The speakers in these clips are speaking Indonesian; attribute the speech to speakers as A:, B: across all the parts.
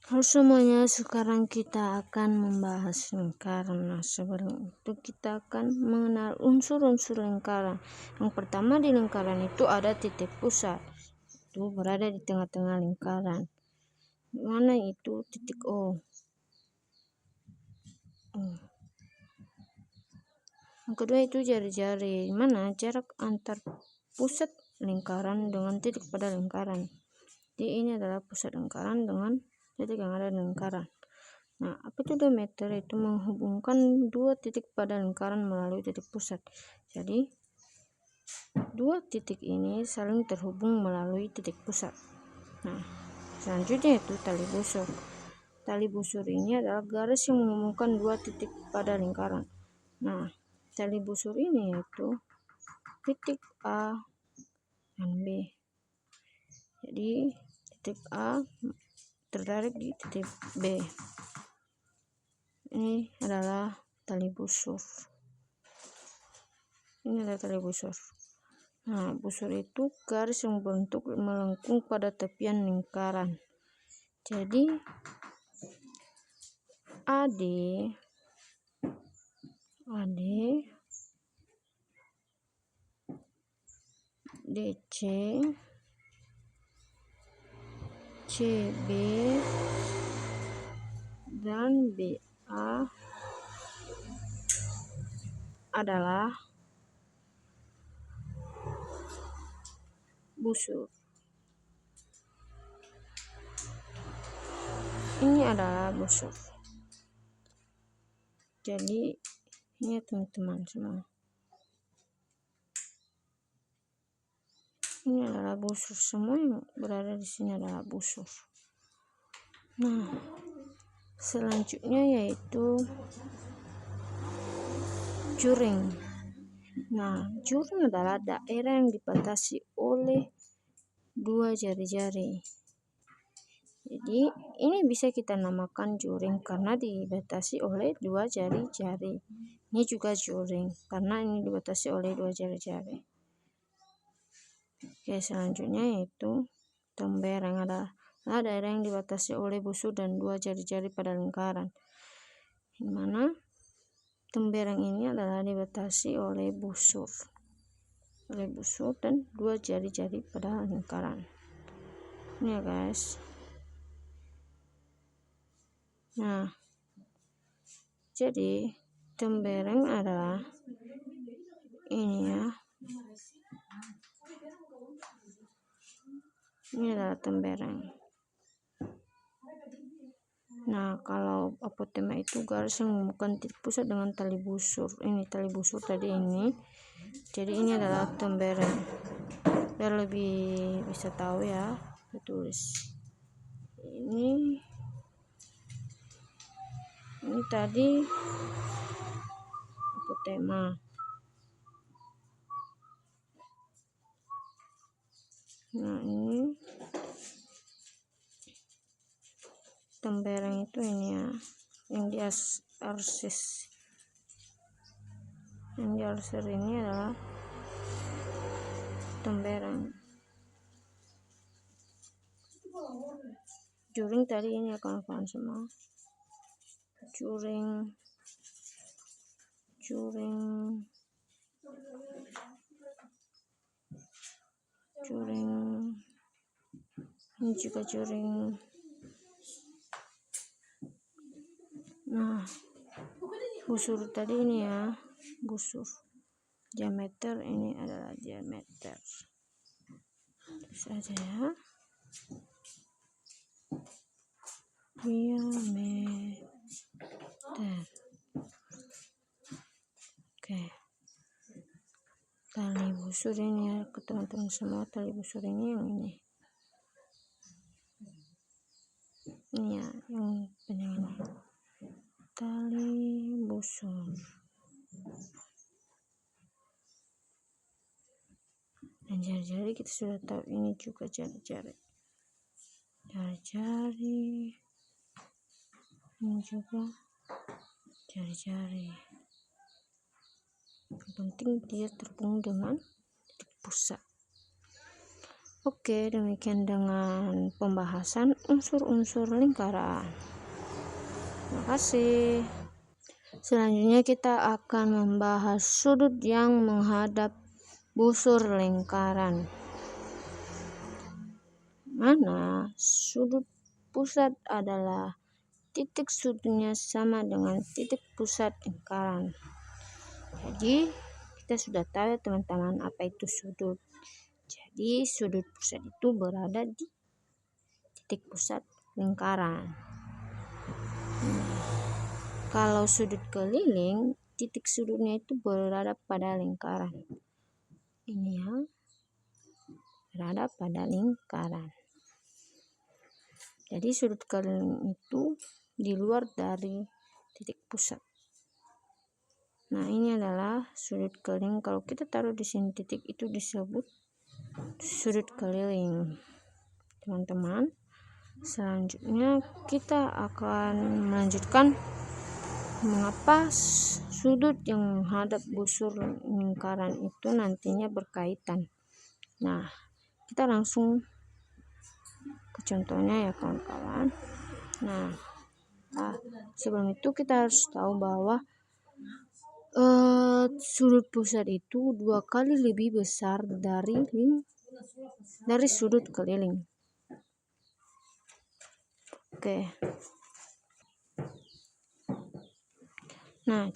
A: Halo semuanya, sekarang kita akan membahas lingkaran. Nah, sebelum itu kita akan mengenal unsur-unsur lingkaran. Yang pertama, di lingkaran itu ada titik pusat, itu berada di tengah-tengah lingkaran. Mana itu titik O. Yang kedua itu jari-jari, mana jarak antar pusat lingkaran dengan titik pada lingkaran. Jadi ini adalah pusat lingkaran dengan titik yang ada di lingkaran. Nah, apa itu diameter? Itu menghubungkan dua titik pada lingkaran melalui titik pusat. Jadi, dua titik ini saling terhubung melalui titik pusat. Nah, selanjutnya itu tali busur. Tali busur ini adalah garis yang menghubungkan dua titik pada lingkaran. Nah, tali busur ini yaitu titik A dan B. Jadi, titik A tertarik di titik B. Ini adalah tali busur. Ini adalah tali busur. Nah, busur itu garis yang berbentuk melengkung pada tepian lingkaran. Jadi, AD, DC, CB, dan BA adalah busur. Ini adalah busur. Jadi, ini teman-teman semua. Ini adalah busur, semua yang berada di sini adalah busur. Nah, selanjutnya yaitu juring. Nah, juring adalah daerah yang dibatasi oleh dua jari-jari. Jadi, ini bisa kita namakan juring karena dibatasi oleh dua jari-jari. Ini juga juring karena ini dibatasi oleh dua jari-jari. Oke, selanjutnya yaitu tembereng adalah daerah yang dibatasi oleh busur dan dua jari-jari pada lingkaran. Di mana tembereng ini adalah dibatasi oleh busur dan dua jari-jari pada lingkaran. Ini ya guys. Nah, jadi tembereng adalah ini ya. Ini adalah tembereng. Nah, kalau apotema itu garis yang menghubungkan titik pusat dengan tali busur. Ini tali busur tadi ini. Jadi ini adalah tembereng. Biar lebih bisa tahu ya, tulis. Ini tadi apotema. Nah, ini tembereng itu ini ya, yang di arsis. Yang di arsis ini adalah tembereng. Juring tadi ini ya kawan-kawan semua. Juring ini juga juring. Nah, busur tadi ini ya, busur. Diameter ini adalah diameter. Saja ya. Diameter. Oke. Tali busur ini ya, ke teman-teman semua, tali busur ini yang ini. Ini ya, yang panjang ini. Tali busur. Dan jari-jari kita sudah tahu, ini juga jari-jari. Ini juga jari-jari. Yang penting dia terhubung dengan titik pusat. Oke, demikian dengan pembahasan unsur-unsur lingkaran. Terima kasih. Selanjutnya kita akan membahas sudut yang menghadap busur lingkaran, mana sudut pusat adalah titik sudutnya sama dengan titik pusat lingkaran. Jadi kita sudah tahu teman-teman apa itu sudut. Jadi sudut pusat itu berada di titik pusat lingkaran. Kalau sudut keliling, titik sudutnya itu berada pada lingkaran. Ini ya, berada pada lingkaran. Jadi sudut keliling itu di luar dari titik pusat. Nah, ini adalah sudut keliling. Kalau kita taruh di sini titik itu disebut sudut keliling. Teman-teman, selanjutnya kita akan melanjutkan mengapa sudut yang menghadap busur lingkaran itu nantinya berkaitan. Nah, kita langsung ke contohnya ya kawan-kawan. Nah, sebelum itu kita harus tahu bahwa sudut pusat itu 2 kali lebih besar dari sudut keliling. Oke. Nah,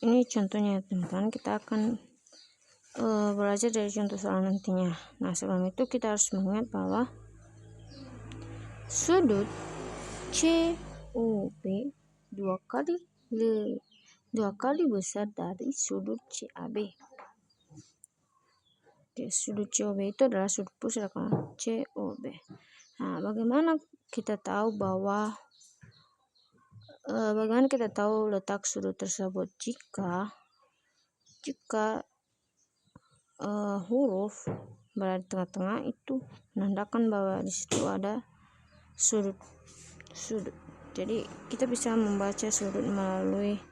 A: ini contohnya teman-teman. Kita akan belajar dari contoh soal nantinya. Nah, sebelum itu kita harus mengingat bahwa sudut COB 2 kali besar dari sudut CAB. Oke, sudut COB itu adalah sudut pusat COB. Nah, bagaimana kita tahu letak sudut tersebut? Jika huruf berada di tengah-tengah itu menandakan bahwa di situ ada sudut. Jadi kita bisa membaca sudut melalui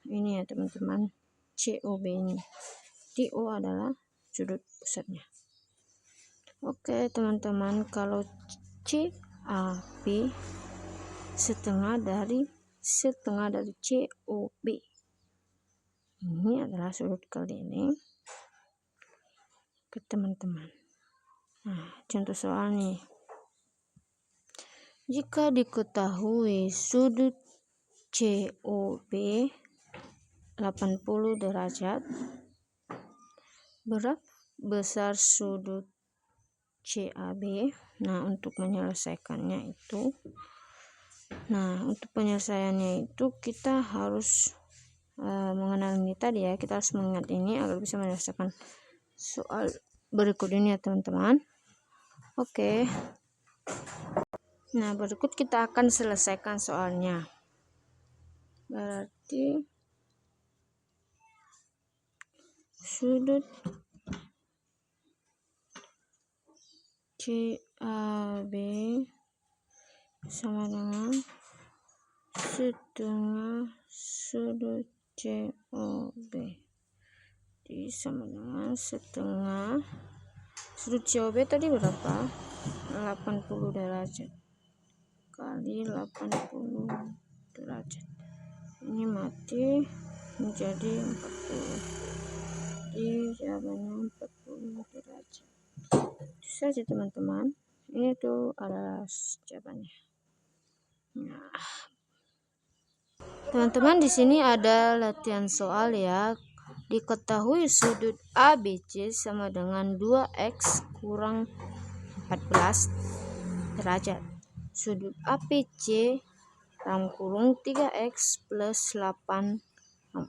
A: ini ya teman-teman, COB ini. O adalah sudut pusatnya. Oke teman-teman, kalau CAB setengah dari COB ini adalah sudut keliling ke teman-teman. Nah, contoh soal nih. Jika diketahui sudut COB 80 derajat, berapa besar sudut CAB? Nah, untuk penyelesaiannya itu kita harus mengenal ini tadi ya. Kita harus mengingat ini agar bisa menyelesaikan soal berikut ini ya teman-teman. Oke. Nah, berikut kita akan selesaikan soalnya. Berarti sudut CAB sama dengan setengah sudut COB. Jadi sama dengan setengah sudut COB tadi berapa? 80 derajat kali 80 derajat. Ini mati menjadi 40. Jadi jawabannya 40 derajat. Itu saja teman-teman. Ini tuh adalah jawabannya. Nah, teman-teman di sini ada latihan soal ya. Diketahui sudut ABC sama dengan 2x kurang 14 derajat. Sudut APC dalam kurung 3x plus 8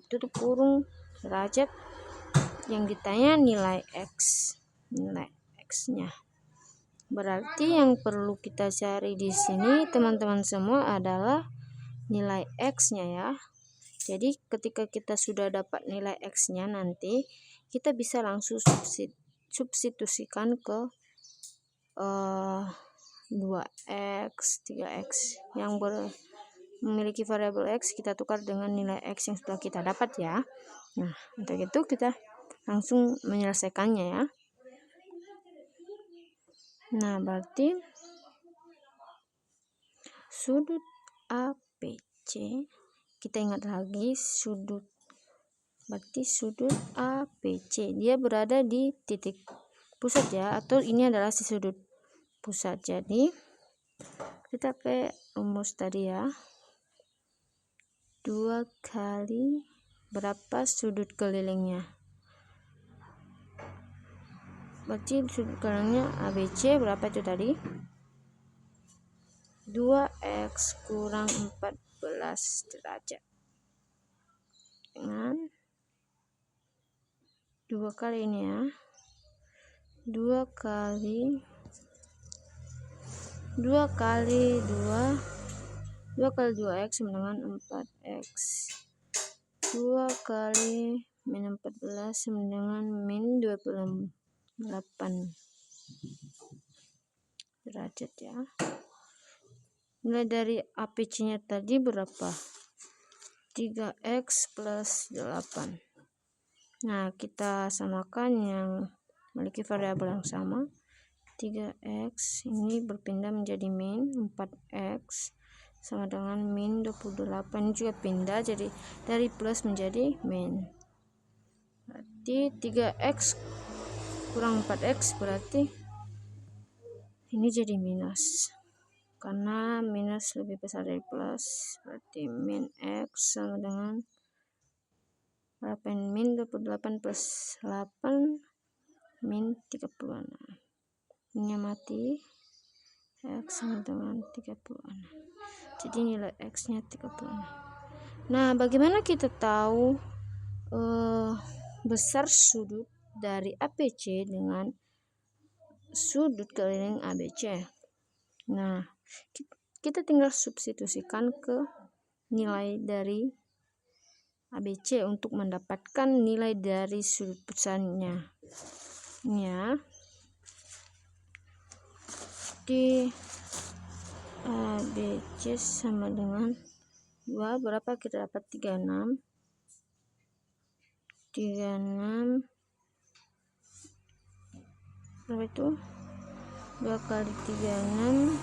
A: tutup kurung derajat. Yang ditanya nilai x-nya. Berarti yang perlu kita cari di sini teman-teman semua adalah nilai x-nya ya. Jadi ketika kita sudah dapat nilai x-nya nanti kita bisa langsung substitusikan ke 2x, 3x yang memiliki variabel x kita tukar dengan nilai x yang sudah kita dapat ya. Nah, untuk itu kita langsung menyelesaikannya ya. Nah, berarti sudut ABC, kita ingat lagi berarti sudut ABC dia berada di titik pusat ya, atau ini adalah si sudut pusat. Jadi kita pakai rumus tadi ya, 2 kali berapa sudut kelilingnya. Berarti sudut kelilingnya ABC berapa itu tadi? 2x kurang 14 derajat dengan 2 kali ini ya, 2 kali 2x sama dengan 4x, 2 kali min 14 sama dengan min 28 derajat ya. Nilai dari ABC nya tadi berapa? 3x plus 8. Nah, kita samakan yang memiliki variabel yang sama. 3x ini berpindah menjadi min 4x sama dengan min 28. Ini juga pindah, jadi dari plus menjadi min. Berarti 3x kurang 4x berarti ini jadi minus, karena minus lebih besar dari plus. Berarti min x sama dengan berapa? Min 28 plus 8 min 36. Ini mati, x sama dengan 36. Jadi nilai x nya 36. Nah, bagaimana kita tahu besar sudut dari ABC dengan sudut keliling ABC? Nah, kita tinggal substitusikan ke nilai dari ABC untuk mendapatkan nilai dari sudut pusatnya. Ini ya, di ABC sama dengan 2 berapa? Kita dapat 36 berapa itu? 2 kali 36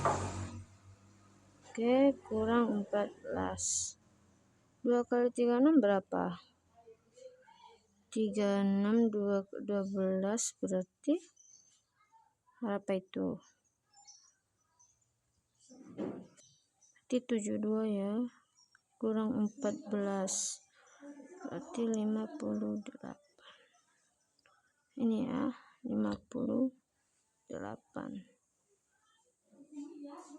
A: oke, kurang 14. 2 kali 36 berapa? 36 12 berarti berapa itu? Berarti 72 ya, kurang 14 berarti 58. Ini ya, 58.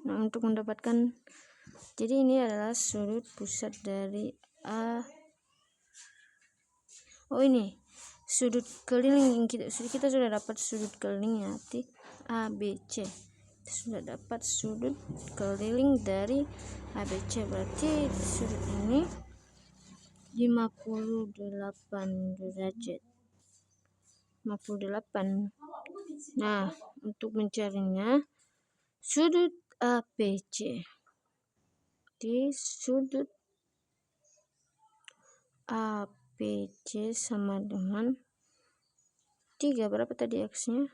A: Nah, untuk mendapatkan, jadi ini adalah sudut pusat dari ini sudut keliling. Kita sudah dapat sudut kelilingnya, ABC. Sudah dapat sudut keliling dari ABC, berarti sudut ini 58 derajat. 58. Nah, untuk mencarinya sudut ABC, di sudut ABC sama dengan 3 berapa tadi x nya?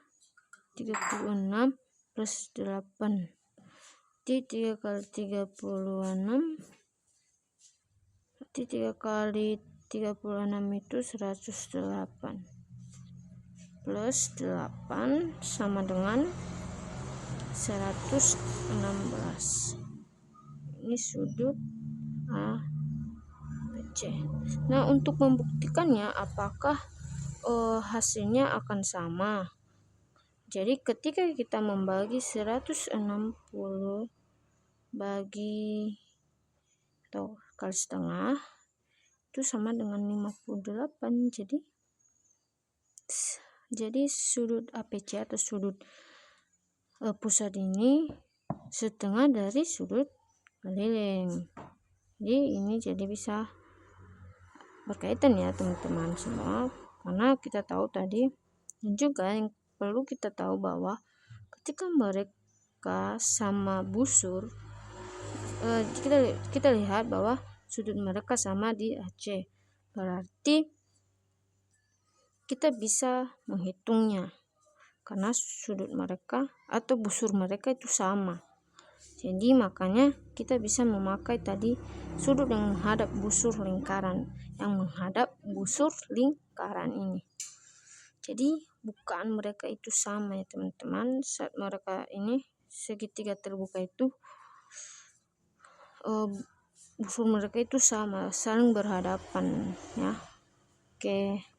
A: 36 plus 8. Jadi 3 kali 36 berarti 3 kali 36 itu 108 plus 8 sama dengan 116. Ini sudut ABC. Nah, untuk membuktikannya apakah hasilnya akan sama, jadi ketika kita membagi 160 bagi atau kali setengah itu sama dengan 58. Jadi sudut ABC atau sudut pusat ini setengah dari sudut keliling. Jadi ini jadi bisa berkaitan ya teman-teman semua, karena kita tahu tadi, dan juga yang perlu kita tahu bahwa ketika mereka sama busur, kita lihat bahwa sudut mereka sama di AC, berarti kita bisa menghitungnya. karena sudut mereka atau busur mereka itu sama. Jadi makanya kita bisa memakai tadi sudut yang menghadap busur lingkaran, yang menghadap busur lingkaran ini. Jadi bukaan mereka itu sama ya teman-teman. Saat mereka ini segitiga terbuka itu busur mereka itu sama, saling berhadapan ya. Oke.